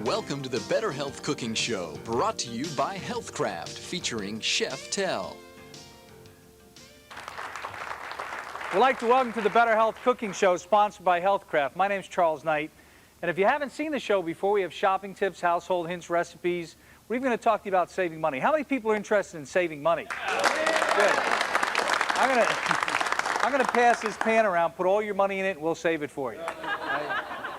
Welcome to the Better Health Cooking Show, brought to you by Healthcraft, featuring Chef Tell. We'd like to welcome to the Better Health Cooking Show, sponsored by Healthcraft. My name's Charles Knight, and if you haven't seen the show before, we have shopping tips, household hints, recipes. We're even going to talk to you about saving money. How many people are interested in saving money? Good. I'm going to pass this pan around, put all your money in it, and we'll save it for you.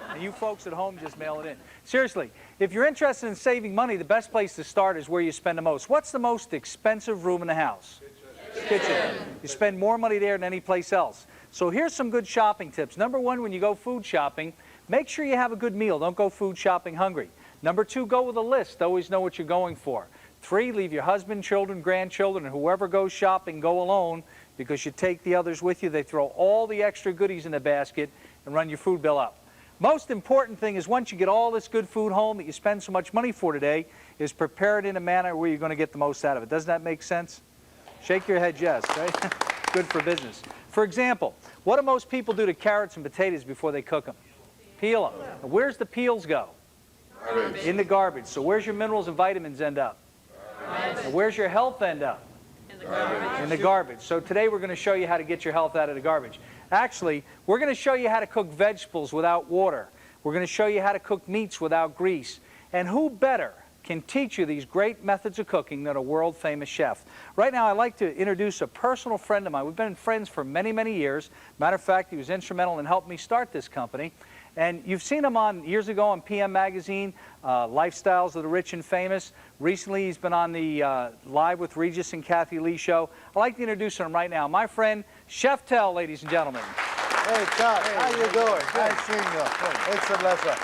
And you folks at home, just mail it in. Seriously, if you're interested in saving money, the best place to start is where you spend the most. What's the most expensive room in the house? Kitchen. You spend more money there than any place else. So here's some good shopping tips. Number one, when you go food shopping, make sure you have a good meal. Don't go food shopping hungry. Number two, go with a list. Always know what you're going for. Three, leave your husband, children, grandchildren, and whoever goes shopping, go alone, because you take the others with you. They throw all the extra goodies in the basket and run your food bill up. Most important thing is, once you get all this good food home that you spend so much money for today, is prepare it in a manner where you're going to get the most out of it. Doesn't that make sense? Shake your head yes, right? Good for business. For example, what do most people do to carrots and potatoes before they cook them? Peel them. Now, where's the peels go? Garbage. In the garbage. So where's your minerals and vitamins end up? Where's your health end up? In the garbage. In the garbage. So today we're going to show you how to get your health out of the garbage. Actually, we're going to show you how to cook vegetables without water. We're going to show you how to cook meats without grease. And who better can teach you these great methods of cooking than a world-famous chef? Right now, I'd like to introduce a personal friend of mine. We've been friends for many, many years. Matter of fact, he was instrumental in helping me start this company. And you've seen him on years ago on PM Magazine, Lifestyles of the Rich and Famous. Recently, he's been on the Live with Regis and Kathy Lee show. I'd like to introduce him right now. My friend, Chef Tell, ladies and gentlemen. Hey, Chuck. Hey, how you doing? Nice seeing you. It's a pleasure.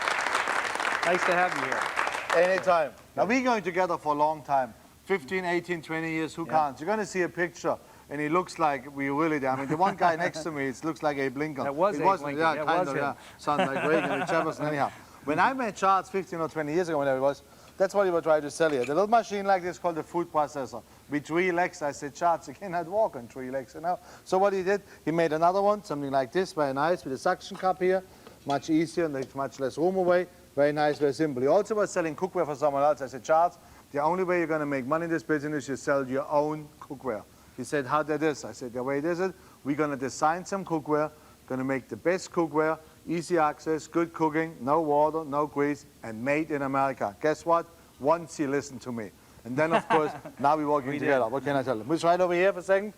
Nice to have you here. Anytime. Now, we're going together for a long time. 15, 18, 20 years. Who can't? You're going to see a picture. And he looks like we really did. I mean, the one guy next to me, it looks like Abe Lincoln. That was Abe Lincoln. Yeah, kind of, yeah. Sounds like Reagan and Jefferson, anyhow. When I met Charles 15 or 20 years ago, whenever it was, that's what he was trying to sell here. The little machine like this called the food processor. With 3 legs, I said, Charles, you cannot walk on 3 legs, you know? So what he did, he made another one, something like this, very nice, with a suction cup here. Much easier and takes much less room away. Very nice, very simple. He also was selling cookware for someone else. I said, Charles, the only way you're going to make money in this business is you sell your own cookware. He said, how that is? I said, the way it is, we're going to design some cookware, going to make the best cookware, easy access, good cooking, no water, no grease, and made in America. Guess what? Once he listened to me. And then, of course, now we're working together. What can I tell him? Who's right over here for a second?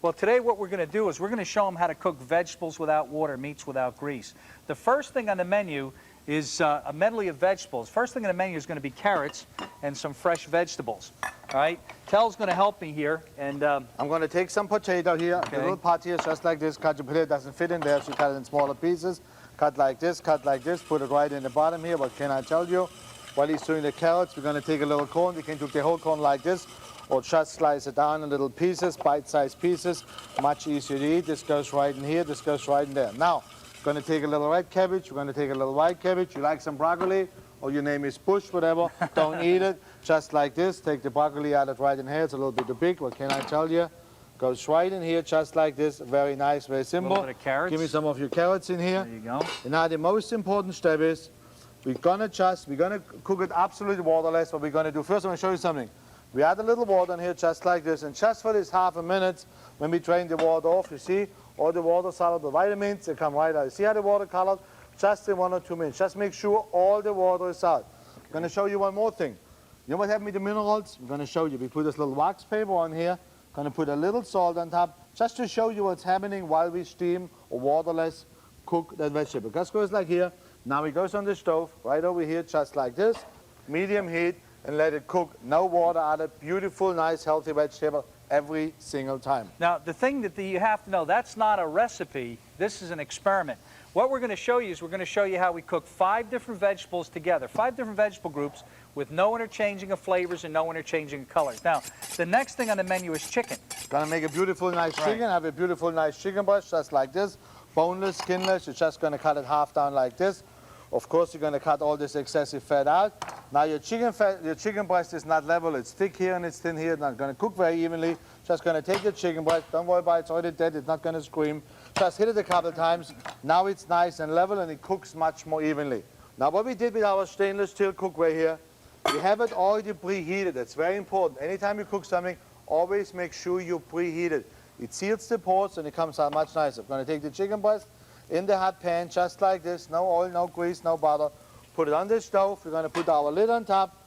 Well, today what we're going to do is we're going to show them how to cook vegetables without water, meats without grease. The first thing on the menu is a medley of vegetables. First thing on the menu is going to be carrots and some fresh vegetables. All right? Tell's going to help me here. And I'm going to take some potato here. Okay. The little pot here, just like this. Cut your potato, doesn't fit in there, so you cut it in smaller pieces. Cut like this, put it right in the bottom here. What can I tell you? While he's doing the carrots, we're going to take a little corn. We can cook the whole corn like this, or just slice it down in little pieces, bite-sized pieces. Much easier to eat. This goes right in here, this goes right in there. Now, we're going to take a little red cabbage, we're going to take a little white cabbage. You like some broccoli, or your name is Bush, whatever, don't eat it. Just like this, take the broccoli out of right in here. It's a little bit too big, what can I tell you? Goes right in here, just like this. Very nice, very simple. A little bit of carrots. Give me some of your carrots in here. There you go. And now the most important step is, we're going to cook it absolutely waterless. What we're going to do, first I'm going to show you something. We add a little water in here, just like this. And just for this half a minute, when we drain the water off, you see, all the water solid, the vitamins, they come right out. You see how the water colored? Just in 1 or 2 minutes. Just make sure all the water is out. I'm going to show you one more thing. You know what happened with the minerals? I'm going to show you. We put this little wax paper on here. Going to put a little salt on top, just to show you what's happening while we steam or waterless cook that vegetable. Just goes like here. Now it goes on the stove, right over here, just like this. Medium heat, and let it cook. No water added. Beautiful, nice, healthy vegetable every single time. Now, the thing that you have to know, that's not a recipe. This is an experiment. What we're going to show you is we're going to show you how we cook 5 different vegetables together, 5 different vegetable groups with no interchanging of flavors and no interchanging of colors. Now, the next thing on the menu is chicken. Gonna make a beautiful, nice chicken. Have a beautiful, nice chicken breast, just like this. Boneless, skinless. You're just going to cut it half down like this. Of course, you're going to cut all this excessive fat out. Now, your chicken breast is not level. It's thick here and it's thin here. It's not going to cook very evenly. Just going to take your chicken breast. Don't worry about it. It's already dead. It's not going to scream. Just hit it a couple of times. Now it's nice and level, and it cooks much more evenly. Now what we did with our stainless steel cookware here, we have it already preheated. That's very important. Anytime you cook something, always make sure you preheat it. It seals the ports and it comes out much nicer. I'm going to take the chicken breast in the hot pan just like this. No oil, no grease, no butter. Put it on the stove. We're going to put our lid on top.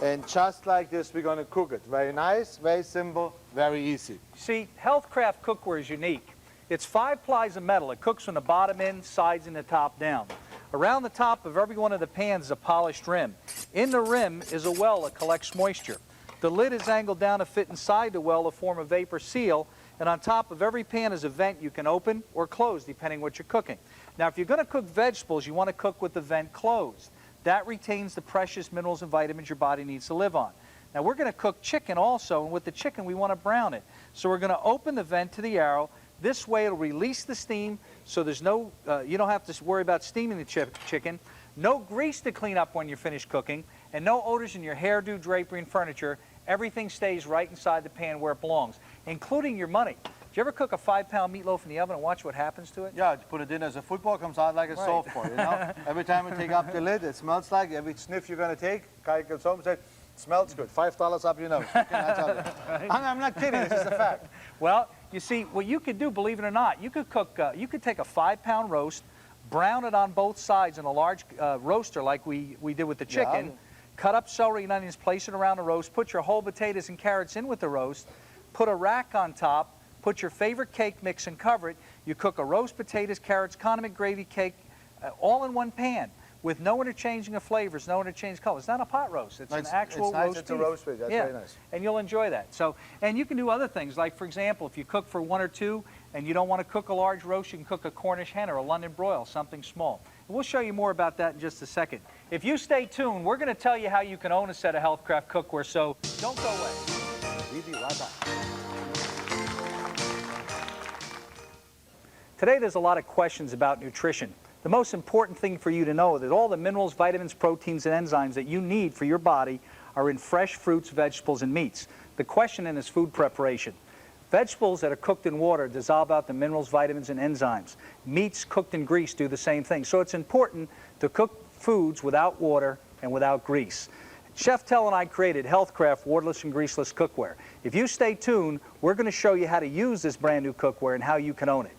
And just like this, we're going to cook it. Very nice, very simple, very easy. See, Healthcraft cookware is unique. It's 5 plies of metal. It cooks from the bottom in, sides, and the top down. Around the top of every one of the pans is a polished rim. In the rim is a well that collects moisture. The lid is angled down to fit inside the well to form a vapor seal, and on top of every pan is a vent you can open or close depending what you're cooking. Now, if you're going to cook vegetables, you want to cook with the vent closed. That retains the precious minerals and vitamins your body needs to live on. Now, we're going to cook chicken also, and with the chicken we want to brown it. So we're going to open the vent to the arrow. This way it'll release the steam, so there's no, you don't have to worry about steaming the chicken. No grease to clean up when you're finished cooking, and no odors in your hairdo, drapery, and furniture. Everything stays right inside the pan where it belongs, including your money. Did you ever cook a 5-pound meatloaf in the oven and watch what happens to it? Yeah, you put it in as a football, comes out like a softball, you know? Every time you take up the lid, it smells like every sniff you're going to take, guy comes home and says, smells good, $5 up your nose. I'm not kidding, this is a fact. Well, you see, what you could do, believe it or not, you could cook, you could take a 5-pound roast, brown it on both sides in a large roaster like we did with the chicken, Yeah. cut up celery and onions, place it around the roast, put your whole potatoes and carrots in with the roast, put a rack on top, put your favorite cake mix and cover it. You cook a roast potatoes, carrots, condiment gravy cake, all in one pan with no interchanging of flavors, no interchanging of colors. It's not a pot roast. It's an actual nice. roast It's a beef. roast beef. That's very nice. And you'll enjoy that. So, and you can do other things, like, for example, if you cook for 1 or 2 and you don't want to cook a large roast, you can cook a Cornish hen or a London broil, something small. And we'll show you more about that in just a second. If you stay tuned, we're going to tell you how you can own a set of Healthcraft cookware, so don't go away. We'll be right back. Today there's a lot of questions about nutrition. The most important thing for you to know is that all the minerals, vitamins, proteins, and enzymes that you need for your body are in fresh fruits, vegetables, and meats. The question then is food preparation. Vegetables that are cooked in water dissolve out the minerals, vitamins, and enzymes. Meats cooked in grease do the same thing. So it's important to cook foods without water and without grease. Chef Tell and I created Healthcraft waterless and greaseless cookware. If you stay tuned, we're going to show you how to use this brand new cookware and how you can own it.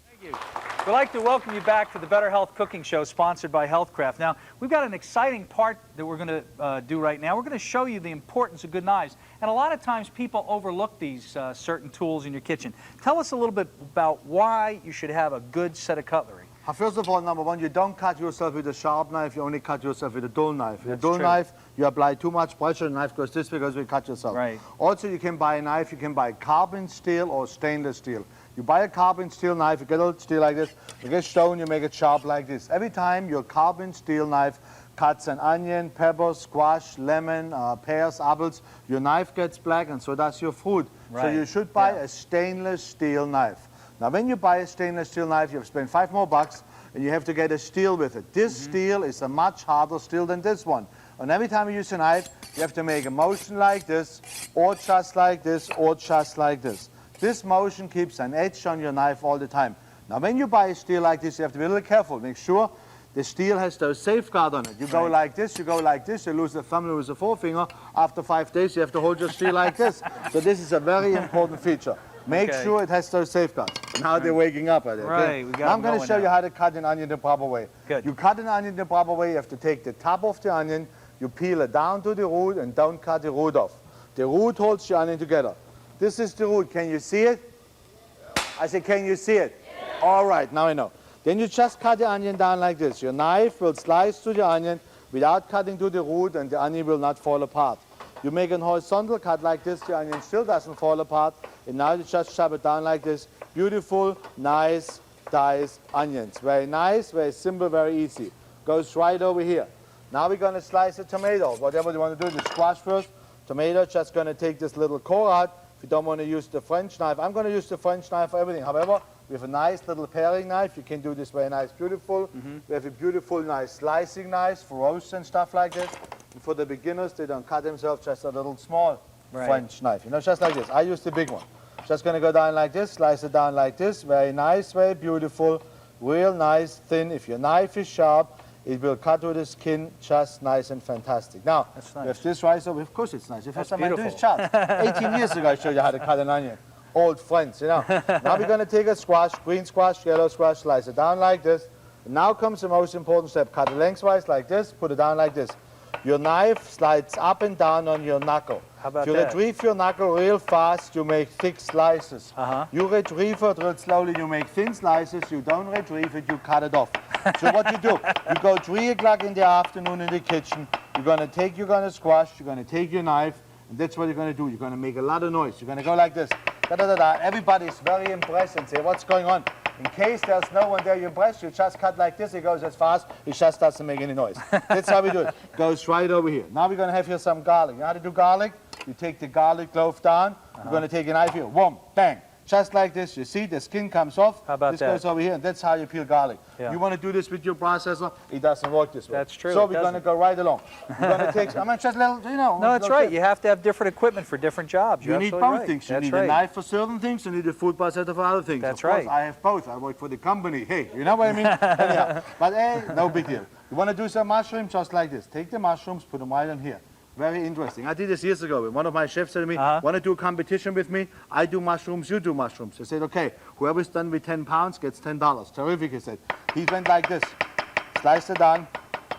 Thank you. We'd like to welcome you back to the Better Health Cooking Show, sponsored by Healthcraft. Now, we've got an exciting part that we're going to do right now. We're going to show you the importance of good knives. And a lot of times people overlook these certain tools in your kitchen. Tell us a little bit about why you should have a good set of cutlery. First of all, number one, you don't cut yourself with a sharp knife, you only cut yourself with a dull knife. With a dull knife, you apply too much pressure, the knife goes this way because you cut yourself. Right. Also, you can buy a knife, you can buy carbon steel or stainless steel. You buy a carbon steel knife, you get a little steel like this, you get stone, you make it sharp like this. Every time your carbon steel knife cuts an onion, pepper, squash, lemon, pears, apples, your knife gets black and so does your fruit. Right. So you should buy a stainless steel knife. Now, when you buy a stainless steel knife, you have to spend $5 more, and you have to get a steel with it. This steel is a much harder steel than this one. And every time you use a knife, you have to make a motion like this, or just like this, or just like this. This motion keeps an edge on your knife all the time. Now, when you buy a steel like this, you have to be a little careful. Make sure the steel has those safeguard on it. You go like this, you go like this, you lose the thumb, you lose the forefinger. After 5 days, you have to hold your steel like this. So this is a very important feature. Make sure it has those safeguards. Now they're waking up at it. Right, we got I'm going to show you how to cut an onion the proper way. Good. You cut an onion the proper way, you have to take the top of the onion, you peel it down to the root, and don't cut the root off. The root holds the onion together. This is the root. Can you see it? I said, can you see it? Yeah. All right, now I know. Then you just cut the onion down like this. Your knife will slice through the onion without cutting to the root, and the onion will not fall apart. You make a horizontal cut like this, the onion still doesn't fall apart, and now you just chop it down like this. Beautiful, nice, diced onions. Very nice, very simple, very easy. Goes right over here. Now we're going to slice a tomato. Whatever you want to do, the squash first. Tomato, just going to take this little core out. If you don't want to use the French knife, I'm going to use the French knife for everything. However, we have a nice little paring knife. You can do this very nice, beautiful. We have a beautiful, nice slicing knife for roasts and stuff like this. And for the beginners, they don't cut themselves, just a little small French knife. You know, just like this. I use the big one. Just going to go down like this, slice it down like this. Very nice, very beautiful, real nice, thin. If your knife is sharp It will cut through the skin just nice and fantastic. Now, That's nice. with this rice over, of course it's nice. The first time I do beautiful. this chart, 18 years ago I showed you how to cut an onion. Old friends, you know. Now we're going to take a squash, green squash, yellow squash, slice it down like this. Now comes the most important step. Cut it lengthwise like this, put it down like this. Your knife slides up and down on your knuckle. How about if you that? retrieve your knuckle real fast, you make thick slices. You retrieve it real slowly, you make thin slices. You don't retrieve it, you cut it off. So what you do, you go 3 o'clock in the afternoon in the kitchen, you're going to squash, you're going to take your knife, and that's what you're going to do. You're going to make a lot of noise. You're going to go like this. Da-da-da-da. Everybody's very impressed and say, what's going on? In case there's no one there you're impressed, you just cut like this. It goes as fast. It just doesn't make any noise. That's how we do it. Goes right over here. Now we're going to have here some garlic. You know how to do garlic? You take the garlic clove down. You're going to take a knife here. Whoom, bang. Just like this. You see, the skin comes off. How about this that? goes over here, and that's how you peel garlic. Yeah. You want to do this with your processor, it doesn't work this way. That's true, So it we're going to doesn't. go right along. We're going to take, I mean, just little, you know. No, that's little right. tip. You have to have different equipment for different jobs. You You're need absolutely both right. things. You That's need right. a knife for certain things, you need a food processor for other things. That's Of course, right. I have both. I work for the company. Hey, you know what I mean? Anyhow, but hey, no big deal. You want to do some mushrooms just like this. Take the mushrooms, put them right in here. Very interesting. I did this years ago. One of my chefs said to me, want to do a competition with me? I do mushrooms, you do mushrooms. I said, okay, whoever's done with 10 pounds gets $10. Terrific, he said. He went like this. Sliced it down.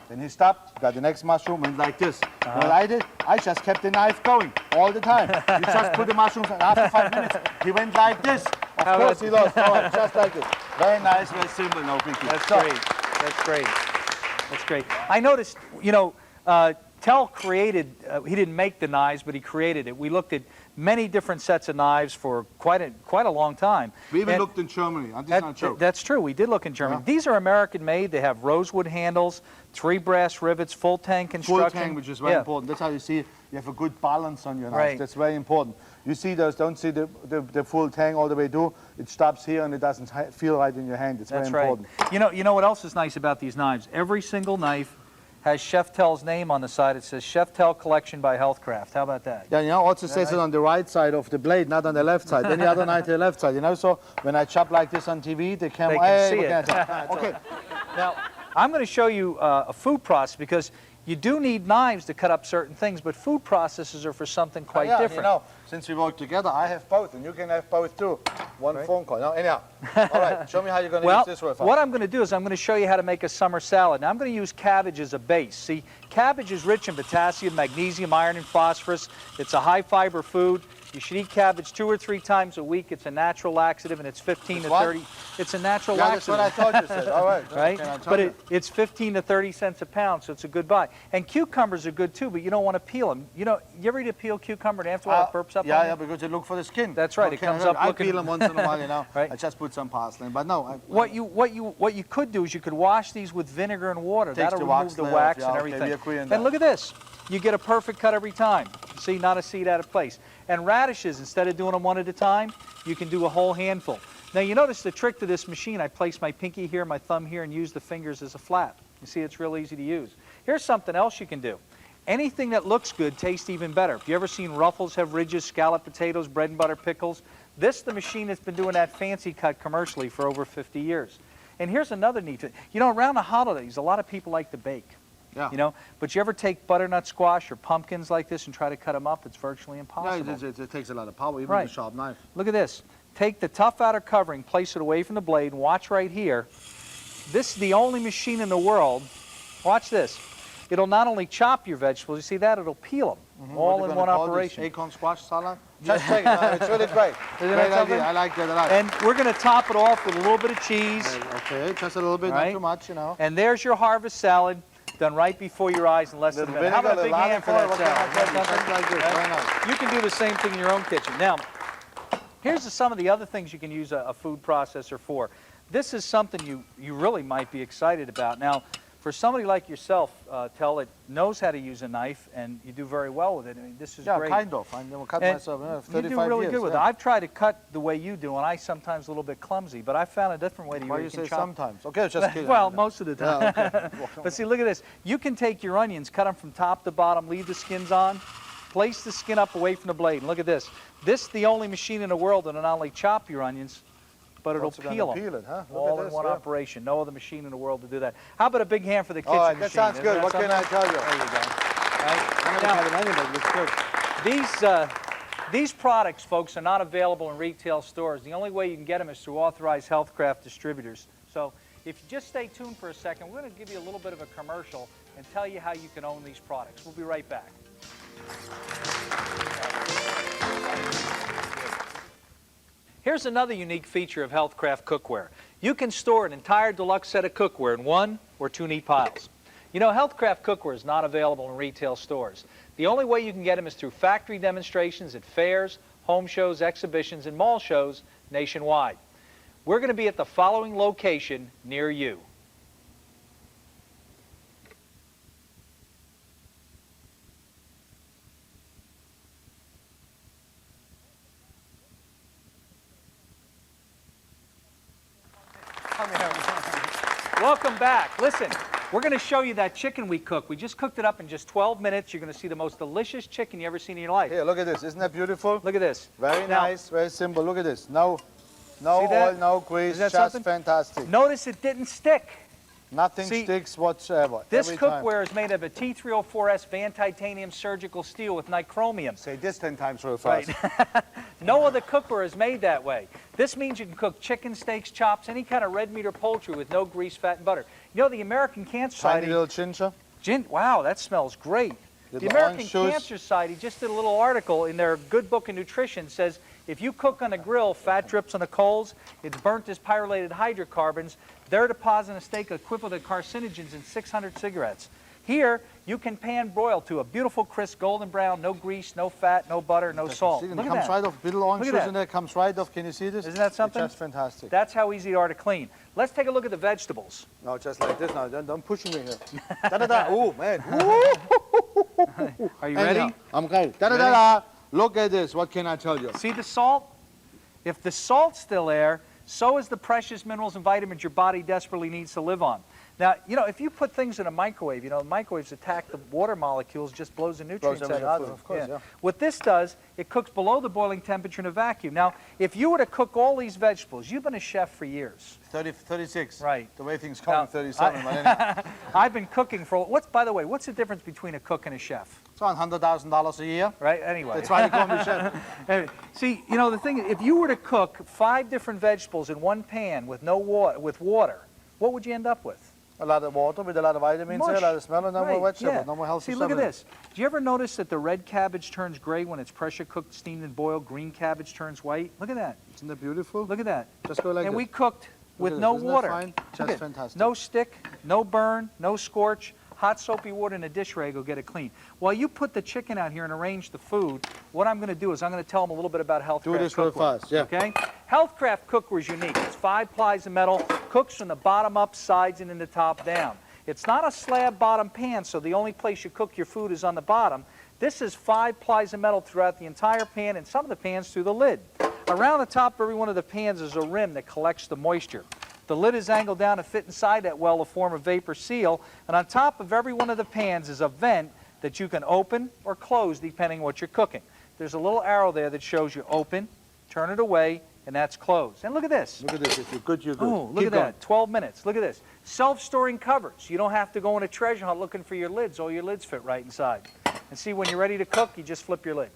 Then he stopped, got the next mushroom, went like this. What I did, I just kept the knife going all the time. You just put the mushrooms, and after 5 minutes, he went like this. Of course he lost. All right, just like this. Very nice, very simple, no big deal. That's So, great. That's great. That's great. I noticed, you know, Tell created, he didn't make the knives, but he created it. We looked at many different sets of knives for quite a long time. We even And looked in Germany. This is not a joke. that's true. We did look in Germany. Yeah. These are American made. They have rosewood handles, 3 brass rivets, full tang Full construction. tang, which is very important. That's how you see you have a good balance on your knife. Right. That's very important. You see those, don't see the full tang all the way through. It stops here and it doesn't feel right in your hand. It's That's very right. important. You know what else is nice about these knives? Every single knife has Chef Tell's name on the side. It says Chef Tell Collection by Healthcraft. How about that? Yeah, you know, also says it on the right side of the blade, not on the left side. Any other knife to the left side, you know. So when I chop like this on TV, the camera, They can see what it. can I say? Okay. Now, I'm going to show you a food process because you do need knives to cut up certain things, but food processes are for something quite yeah, different. You know, since we work together, I have both, and you can have both too. One phone call. No, anyhow. All right, show me how you're going to Well, use this for a what I'm going to do is I'm going to show you how to make a summer salad. Now, I'm going to use cabbage as a base. See, cabbage is rich in potassium, magnesium, iron, and phosphorus. It's a high-fiber food. You should eat cabbage 2 or 3 times a week. It's a natural laxative, and it's 15 to what? 30. It's a natural Yeah, that's laxative. what I thought you said. All right. Right? Okay, I told But you. it's 15 to 30 cents a pound, so it's a good buy. And cucumbers are good too, but you don't want to peel them. You know, you ever eat a peeled cucucumber and afterward it burps up Yeah, on yeah, you? because you look for the skin. That's right, it comes up I looking- peel them once in a while, you know. Right. I just put some parsley in, but no. What you could do is you could wash these with vinegar and water. Takes That'll the remove wax the layer wax off. and Yeah, okay, everything. we agree on And that. look at this. You get a perfect cut every time. See, not a seed out of place. And radishes, instead of doing them one at a time, you can do a whole handful. Now you notice the trick to this machine. I place my pinky here, my thumb here, and use the fingers as a flap. You see, it's real easy to use. Here's something else you can do. Anything that looks good tastes even better. If you ever seen Ruffles have ridges, scalloped potatoes, bread and butter pickles, this the machine that's been doing that fancy cut commercially for over 50 years. And here's another neat thing. You know, around the holidays, a lot of people like to bake. Yeah. You know, but you ever take butternut squash or pumpkins like this and try to cut them up? It's virtually impossible. No, it takes a lot of power, even Right. with a sharp knife. Look at this. Take the tough outer covering, place it away from the blade, and watch right here. This is the only machine in the world. Watch this. It'll not only chop your vegetables, you see that? It'll peel them all What in are you one gonna call this? operation. Acorn squash salad? Just check it. It's really great. Isn't Great that something? idea. I like that a lot. And we're going to top it off with a little bit of cheese. Okay, just a little bit, Right. not too much, you know. And there's your harvest salad done right before your eyes in less than a minute. How about a big hand for that salad? Just like this, very nice. You can do the same thing in your own kitchen. Now, here's some of the other things you can use a food processor for. This is something you really might be excited about. Now, for somebody like yourself, Tell, that knows how to use a knife, and you do very well with it. I mean, this is Yeah, great. kind of. I never cut And myself. you 35 do really years. good with it. yeah. I've tried to cut the way you do, and I sometimes a little bit clumsy, but I found a different way to Why where you can say chop. sometimes? Okay, just kidding. Well, most of the time. Yeah, okay. But see, look at this. You can take your onions, cut them from top to bottom, leave the skins on, place the skin up away from the blade. And look at this. This is the only machine in the world that'll not only chop your onions, but it'll Also gonna peel them. peel it, huh? Look All at in this, one yeah. operation. No other machine in the world to do that. How about a big hand for the kitchen All right, machine? that sounds Isn't good. that What can I something? tell you? There you go. Right? I never Now, had it anyway, but it looks good. these products, folks, are not available in retail stores. The only way you can get them is through authorized Healthcraft distributors. So if you just stay tuned for a second, we're going to give you a little bit of a commercial and tell you how you can own these products. We'll be right back. Here's another unique feature of Healthcraft cookware. You can store an entire deluxe set of cookware in one or two neat piles. You know, Healthcraft cookware is not available in retail stores. The only way you can get them is through factory demonstrations at fairs, home shows, exhibitions, and mall shows nationwide. We're going to be at the following location near you. Welcome back. Listen, we're going to show you that chicken we cooked. We just cooked it up in just 12 minutes. You're going to see the most delicious chicken you ever seen in your life. Here, look at this. Isn't that beautiful? Look at this. Very Now, nice, very simple. Look at this. No See oil, that? no grease, Is that just something? fantastic. Notice it didn't stick. Nothing See, sticks whatsoever. This every time. cookware is made of a T304S Van Titanium surgical steel with nichromium. Say this 10 times real fast. Right. No other cookware is made that way. This means you can cook chicken, steaks, chops, any kind of red meat or poultry with no grease, fat, and butter. You know, the American Cancer Tiny Society... little ginger. Wow, that smells great. The Little American orange juice. Cancer Society just did a little article in their good book of nutrition. Says if you cook on a grill, fat drips on the coals, it's burnt as pyrolylated hydrocarbons. They're depositing a steak equivalent to carcinogens in 600 cigarettes. Here, you can pan broil to a beautiful crisp golden brown, no grease, no fat, no butter, no salt. See, it Look at comes that. right off. Little orange Look at juice that. in there comes right off. Can you see this? Isn't that something? It's just fantastic. That's how easy they are to clean. Let's take a look at the vegetables. No, just like this now. Don't push me here. Da-da-da. Oh, man. Ooh. Are you ready? Anyhow, I'm ready. Da-da-da-da. Look at this. What can I tell you? See the salt? If the salt's still there, so is the precious minerals and vitamins your body desperately needs to live on. Now, you know, if you put things in a microwave, you know, microwaves attack the water molecules, just blows the nutrients out everything of out, food. of course, yeah. What this does, it cooks below the boiling temperature in a vacuum. Now, if you were to cook all these vegetables, you've been a chef for years. 36. Right. The way things come, Now, 37. But anyhow, I've been cooking for, by the way, what's the difference between a cook and a chef? it's around $100,000 a year. Right, anyway. That's why they call me chef. See, you know, the thing, if you were to cook 5 different vegetables in one pan with no water, what would you end up with? A lot of water with a lot of vitamins, Mush. a lot of smell, and no more Right, vegetables, yeah. no more healthy See, look at supplements. this. Do you ever notice that the red cabbage turns gray when it's pressure cooked, steamed, and boiled? Green cabbage turns white. Look at that. Isn't that beautiful? Look at that. Just go like And this. we cooked with at no this. Isn't that water. fine? Just Look at it. fantastic. No stick, no burn, no scorch. Hot soapy water in a dish rag will get it clean. While you put the chicken out here and arrange the food, what I'm going to do is I'm going to tell them a little bit about Healthcraft Do this real cookware. fast, yeah. Okay? Healthcraft cookware is unique. It's 5 plies of metal, cooks from the bottom up, sides, and in the top down. It's not a slab bottom pan, so the only place you cook your food is on the bottom. This is 5 plies of metal throughout the entire pan, and some of the pans through the lid. Around the top of every one of the pans is a rim that collects the moisture. The lid is angled down to fit inside that well to form a vapor seal, and on top of every one of the pans is a vent that you can open or close depending on what you're cooking. There's a little arrow there that shows you open, turn it away, and that's closed. And look at this. Look at this. If you're good, you're good. Oh, look Keep at going. that. 12 minutes. Look at this. Self-storing covers. You don't have to go on a treasure hunt looking for your lids. All your lids fit right inside. And see, when you're ready to cook, you just flip your lid.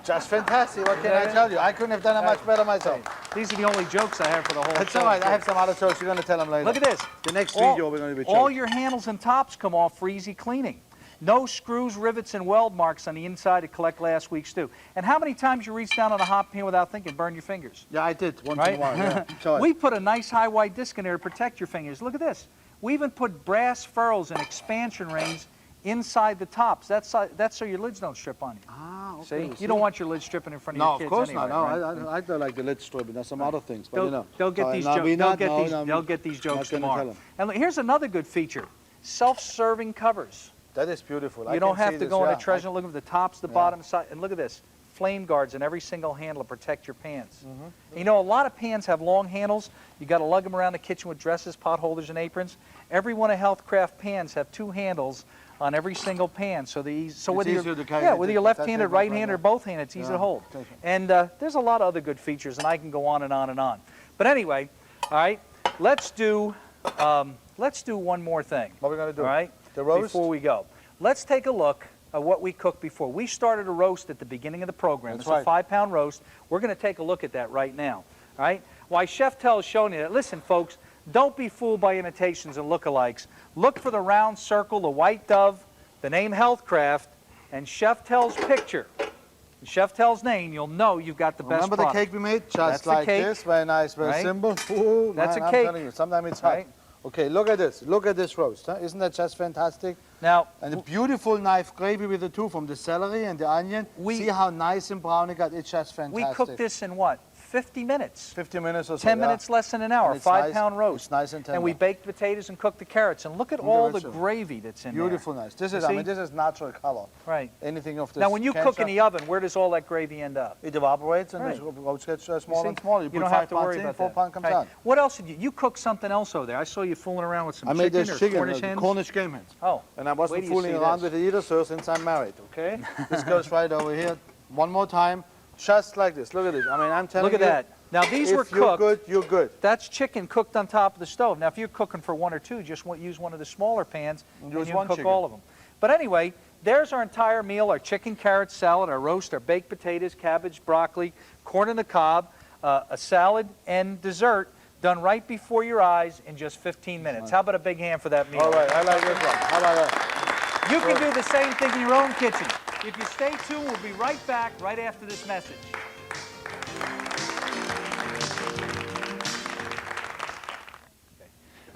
Just fantastic. What can I tell you? I couldn't have done it much better myself. These are the only jokes I have for the whole That's show. all right. I have some other jokes. You're going to tell them later. Look at this. The next All- video we're going to be All showing. your handles and tops come off for easy cleaning. No screws, rivets, and weld marks on the inside to collect last week's stew. And how many times you reach down on a hot pan without thinking, burn your fingers? Yeah, I did once Right? in a while. Yeah. So We put a nice high white disc in there to protect your fingers. Look at this. We even put brass ferrules and expansion rings inside the tops. That's so your lids don't strip on you. Ah, okay. See? You don't want your lids stripping in front of No, your of kids course anyway, not. right? No, I don't like the lid stripping. There's some other things, but They'll, you know. they'll get So, these no, jokes. we They'll not- get no, these. no, They'll get these jokes not gonna tell tomorrow. 'em. And look, here's another good feature: self-serving covers. That is beautiful. You don't have to go on a treasure. treasure looking for the tops, the bottom, side. And look at this. Flame guards in every single handle to protect your pans. And you know, a lot of pans have long handles. You got to lug them around the kitchen with dresses, pot holders, and aprons. Every one of Healthcraft pans have 2 handles on every single pan, so It's easier to carry yeah, it. whether you're That's left-handed, it, right-handed, or yeah. both-handed, it's easy to hold. Take it. And there's a lot of other good features, and I can go on and on and on. But anyway, all right, let's do one more thing. What are we going to do? All right, The roast? before we go. Let's take a look at what we cooked before. We started a roast at the beginning of the program. That's It's right. a 5-pound roast. We're going to take a look at that right now. All right? Why Chef Tell is showing you that. Listen, folks, don't be fooled by imitations and lookalikes. Look for the round circle, the white dove, the name Healthcraft, and Chef Tell's picture. And Chef Tell's name, you'll know you've got the best Remember product. the cake we made? That's Just the like cake, this. Very nice, very right? simple. Ooh, That's man, a I'm cake. telling you, sometimes it's hot. Right? Okay, look at this. Look at this roast. Huh? Isn't that just fantastic? Now, And the beautiful knife gravy with the two from the celery and the onion. See how nice and brown it got? It's just fantastic. we cooked this in what? 50 minutes. 50 minutes or so. 10 minutes less than an hour, And it's 5-pound nice. roast. It's nice and tender. And we baked potatoes and cooked the carrots. And look at the all the vegetable. gravy that's in there. Beautiful, nice. This You is, I see? mean, this is natural color. Right. Anything of this. Now, when you cook in cancer, the oven, where does all that gravy end up? it evaporates and Right. the roast gets smaller See? and smaller. You put don't 5 have to worry pounds in, about 4 that. pounds comes Right. out. What else did you cooked something else over there? I saw you fooling around with some I made chicken this or chicken, Cornish hens. Cornish game hens. Oh, And I wait wasn't till you fooling see around this. with it either, sir, since I'm married, okay? This goes right over here. One more time, just like this. Look at this. I mean, I'm telling Look you. at that. Now, these were If you're cooked. good, you're good. That's chicken cooked on top of the stove. Now, if you're cooking for one or two, just use one of the smaller pans and Use you one can cook chicken. all of them. But anyway, there's our entire meal, our chicken, carrot, salad, our roast, our baked potatoes, cabbage, broccoli, corn on the cob, a salad, and dessert done right before your eyes in just 15 minutes. How about a big hand for that meal? All right, I like this one. How about that? You can do the same thing in your own kitchen. If you stay tuned, we'll be right back right after this message.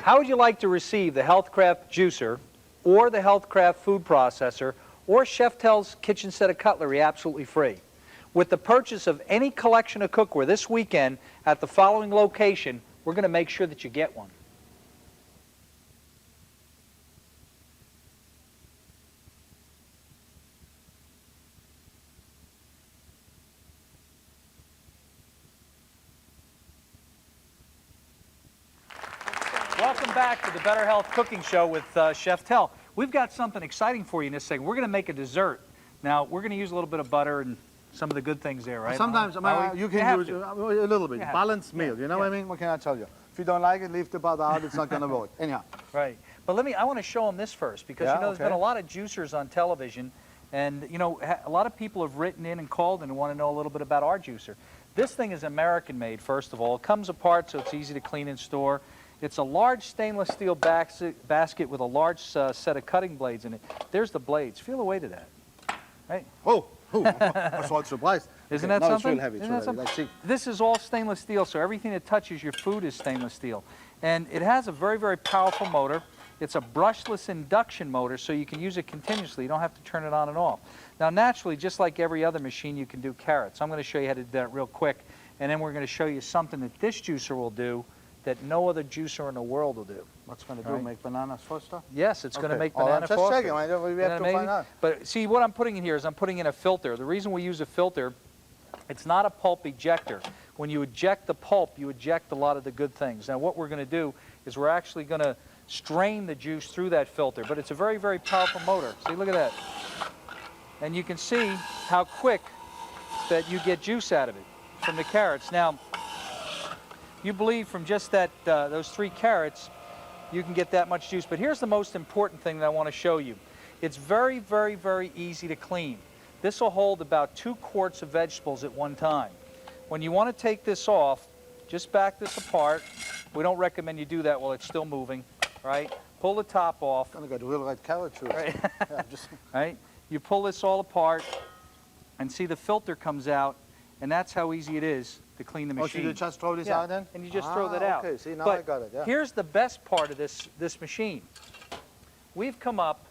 How would you like to receive the Healthcraft juicer or the Healthcraft food processor or Chef Tell's kitchen set of cutlery absolutely free? With the purchase of any collection of cookware this weekend at the following location, we're going to make sure that you get one. Welcome back to the Better Health Cooking Show with Chef Tell. We've got something exciting for you in this segment. We're going to make a dessert. Now, we're going to use a little bit of butter and some of the good things there, right? Sometimes Are we? you can have use to. a little bit. You have Balanced to. meal, you know what I mean? What can I tell you? If you don't like it, leave the butter out. It's not going to work. Anyhow. Right. But I want to show them this first because, Yeah, there's been a lot of juicers on television. And, a lot of people have written in and called in and want to know a little bit about our juicer. This thing is American-made, first of all. It comes apart so it's easy to clean and store. It's a large stainless steel basket with a large set of cutting blades in it. There's the blades. Feel the weight of that. Right? Oh, I was so surprised. Isn't Okay, that no, something? It's real heavy. It's Isn't real that heavy. something? Let's see. This is all stainless steel, so everything that touches your food is stainless steel. And it has a very, very powerful motor. It's a brushless induction motor, so you can use it continuously. You don't have to turn it on and off. Now, naturally, just like every other machine, you can do carrots. I'm going to show you how to do that real quick, and then we're going to show you something that this juicer will do that no other juicer in the world will do. What's going to do? Right. Make bananas foster? Yes, it's going to make Oh, I'm banana just foster. checking. We have to find out. But see, what I'm putting in here is I'm putting in a filter. The reason we use a filter, it's not a pulp ejector. When you eject the pulp, you eject a lot of the good things. Now, what we're going to do is we're actually going to strain the juice through that filter. But it's a very, very powerful motor. See, look at that. And you can see how quick that you get juice out of it from the carrots. Now, you believe from just that those 3 carrots, you can get that much juice. But here's the most important thing that I want to show you. It's very, very, very easy to clean. This will hold about 2 quarts of vegetables at one time. When you want to take this off, just back this apart. We don't recommend you do that while it's still moving, right? Pull the top off. I'm going to get real red carrot juice. Right. Yeah, just... Right? You pull this all apart and see the filter comes out, and that's how easy it is to clean the Oh, so machine. you just throw this Yeah, out then? and you just throw that out. Okay, see, now But I got it, yeah. here's the best part of this machine. We've come up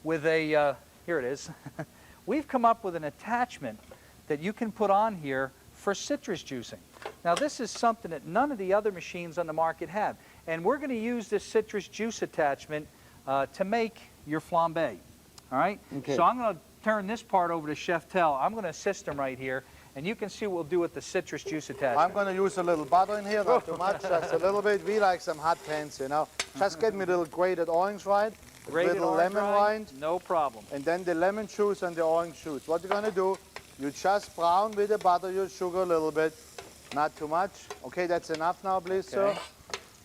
with a, here it is. We've come up with an attachment that you can put on here for citrus juicing. Now, this is something that none of the other machines on the market have. And we're going to use this citrus juice attachment to make your flambe. All right? Okay. So I'm going to turn this part over to Chef Tell. I'm going to assist him right here. And you can see what we'll do with the citrus juice attachment. I'm going to use a little butter in here, not too much, just a little bit. We like some hot pans, Just get me a little grated orange, right? Grated little orange lemon rind, no problem. and then the lemon juice and the orange juice. What you're gonna do, you just brown with the butter your sugar a little bit, not too much. Okay, that's enough now, please, sir.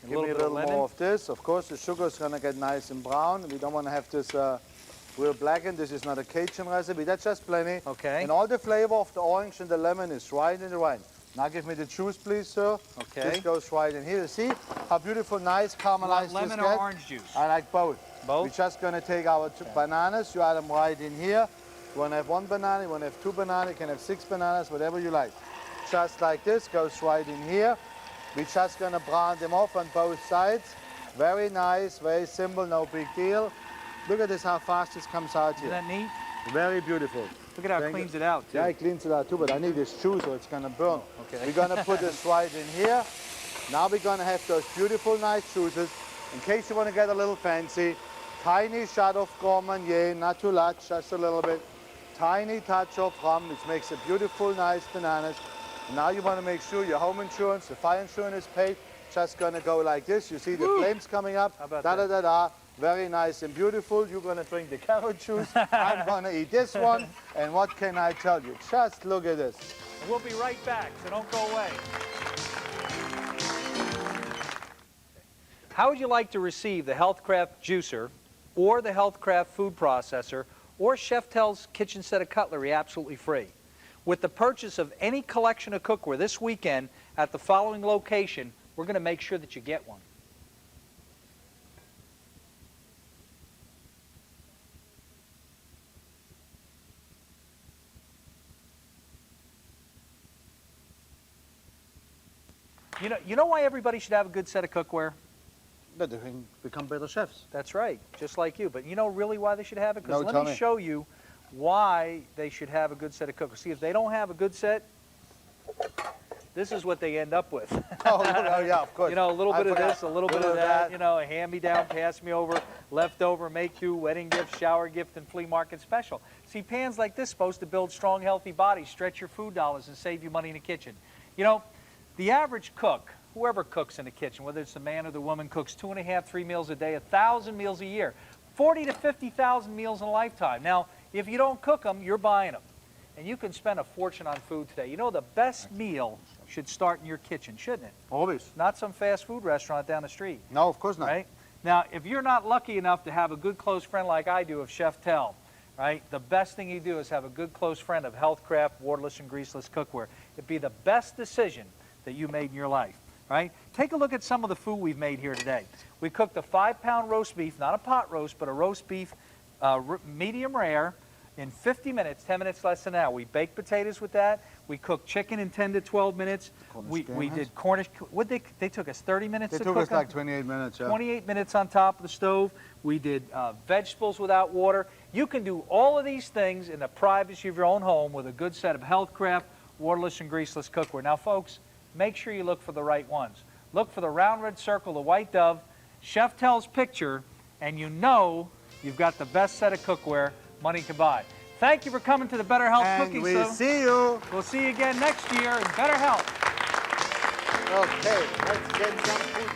Give me a little more of this. Of course, the sugar is gonna get nice and brown. We don't wanna have this real blackened. This is not a Cajun recipe. That's just plenty. Okay. And all the flavor of the orange and the lemon is right in the rind. Now give me the juice, please, sir. Okay. This goes right in here. See how beautiful, nice, caramelized Lemon this or gets? orange juice? I like both. Both? We're just going to take our bananas. You add them right in here. You want to have one banana, you want to have two bananas, you can have 6 bananas, whatever you like. Just like this, goes right in here. We're just going to brown them off on both sides. Very nice, very simple, no big deal. Look at this, how fast this comes out here. Isn't that neat? Very beautiful. Look at how it cleans it out, too. Yeah, it cleans it out too, but I need this juice or it's gonna burn. Okay. We're gonna put this right in here. Now we're gonna have those beautiful, nice juices. In case you wanna get a little fancy, tiny shot of Grand Marnier, not too large, just a little bit. Tiny touch of rum, which makes a beautiful, nice bananas. And now you wanna make sure your home insurance, the fire insurance is paid. Just gonna go like this. You see the flames coming up. How about da-da-da-da. Very nice and beautiful. You're gonna drink the carrot juice. I'm gonna eat this one. And what can I tell you? Just look at this. And we'll be right back, so don't go away. How would you like to receive the Healthcraft juicer or the Healthcraft food processor or Chef Tell's kitchen set of cutlery absolutely free? With the purchase of any collection of cookware this weekend at the following location, we're going to make sure that you get one. You know why everybody should have a good set of cookware? That they can become better chefs. That's right, just like you. But you know really why they should have it? Because No, let me show you why they should have a good set of cookware. See, if they don't have a good set, this is what they end up with. Oh, yeah, of course. You know, a little I bit of forgot. this, a little bit of that, you know, a hand-me-down, pass-me-over, leftover, make-do, wedding gift, shower gift, and flea market special. See, pans like this supposed to build strong, healthy bodies, stretch your food dollars, and save you money in the kitchen. You know, the average cook, whoever cooks in the kitchen, whether it's the man or the woman, cooks 2.5, 3 meals a day, 1,000 meals a year, 40 to 50,000 meals in a lifetime. Now, if you don't cook them, you're buying them. And you can spend a fortune on food today. You know, the best meal should start in your kitchen, shouldn't it? Always. Not some fast food restaurant down the street. No, of course not. Right? Now, if you're not lucky enough to have a good close friend like I do of Chef Tell, right, the best thing you do is have a good close friend of Healthcraft waterless and greaseless cookware. It'd be the best decision that you made in your life, right? Take a look at some of the food we've made here today. We cooked a 5-pound roast beef, not a pot roast, but a roast beef, medium rare, in 50 minutes, 10 minutes less than an hour. We baked potatoes with that. We cooked chicken in 10 to 12 minutes. We did Cornish. They took us 30 minutes to cook. They took us like 28 minutes, yeah. 28 minutes on top of the stove. We did vegetables without water. You can do all of these things in the privacy of your own home with a good set of Healthcraft waterless and greaseless cookware. Now, folks, make sure you look for the right ones. Look for the round red circle, the white dove, Chef Tell's picture, and you know you've got the best set of cookware money can buy. Thank you for coming to the Better Health Cooking Show. And we'll see you. We'll see you again next year in Better Health. Okay, let's get some food.